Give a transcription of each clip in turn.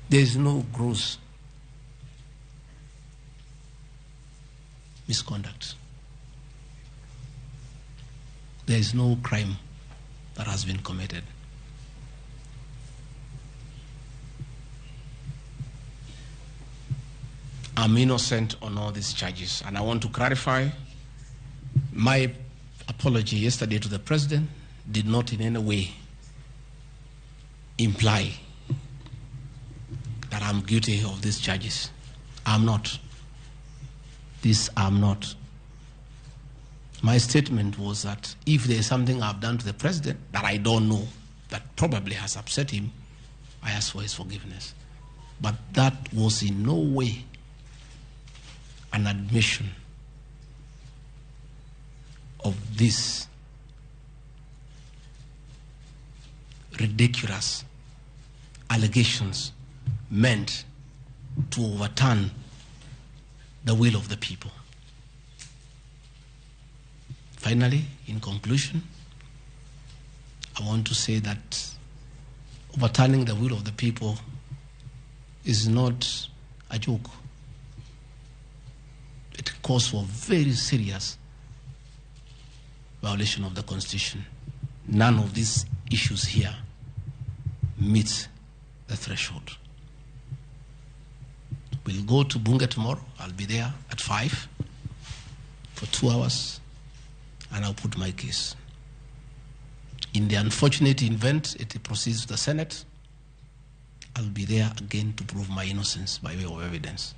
There is no gross misconduct. There is no crime that has been committed. I'm innocent on all these charges, and I want to clarify my apology yesterday to the President did not in any way imply that I'm guilty of these charges. I'm not. This I'm not. My statement was that if there is something I've done to the President that I don't know, that probably has upset him, I ask for his forgiveness. But that was in no way an admission of this ridiculous allegations meant to overturn the will of the people. Finally, in conclusion, I want to say that overturning the will of the people is not a joke. It calls for very serious violation of the Constitution. None of these issues here meets the threshold. We'll go to Bunge tomorrow. I'll be there at 5 for 2 hours, and I'll put my case. In the unfortunate event it proceeds to the Senate, I'll be there again to prove my innocence by way of evidence.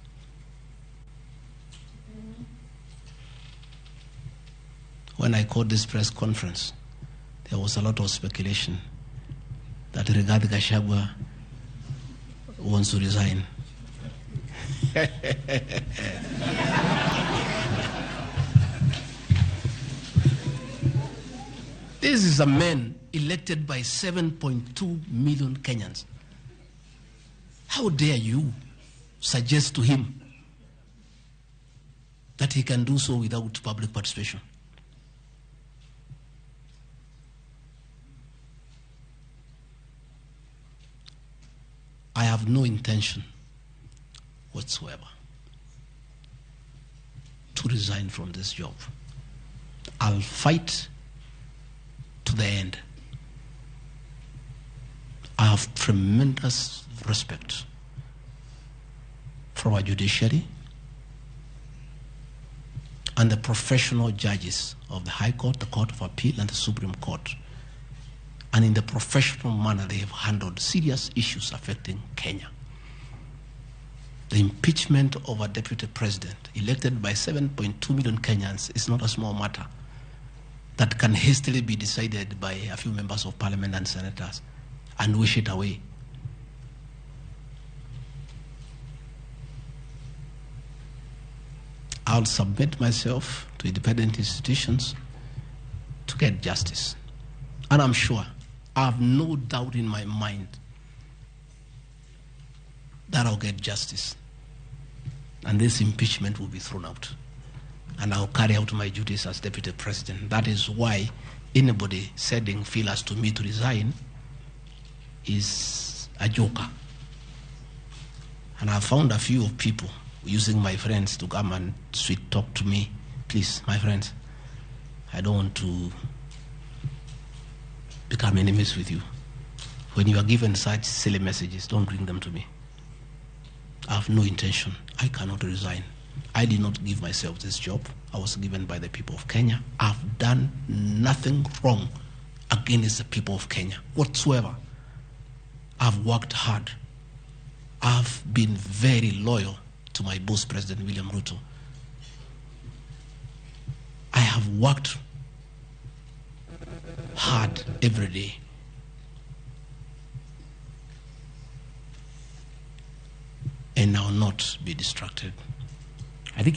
When I called this press conference, there was a lot of speculation that Gachagua wants to resign. This is a man elected by 7.2 million Kenyans. How dare you suggest to him that he can do so without public participation? I have no intention whatsoever to resign from this job. I'll fight to the end. I have tremendous respect for our judiciary and the professional judges of the High Court, the Court of Appeal, and the Supreme Court. And in the professional manner, they have handled serious issues affecting Kenya. The impeachment of a deputy president elected by 7.2 million Kenyans is not a small matter that can hastily be decided by a few members of parliament and senators and wish it away. I'll submit myself to independent institutions to get justice. And I'm sure, I have no doubt in my mind that I'll get justice. And this impeachment will be thrown out. And I'll carry out my duties as deputy president. That is why anybody sending feelers to me to resign is a joker. And I found a few of people using my friends to come and sweet talk to me. Please, my friends, I don't want to become enemies with you. When you are given such silly messages, don't bring them to me. I have no intention. I cannot resign. I did not give myself this job. I was given by the people of Kenya. I've done nothing wrong against the people of Kenya whatsoever. I've worked hard. I've been very loyal to my boss, President William Ruto. I have worked hard every day. And I will not be distracted.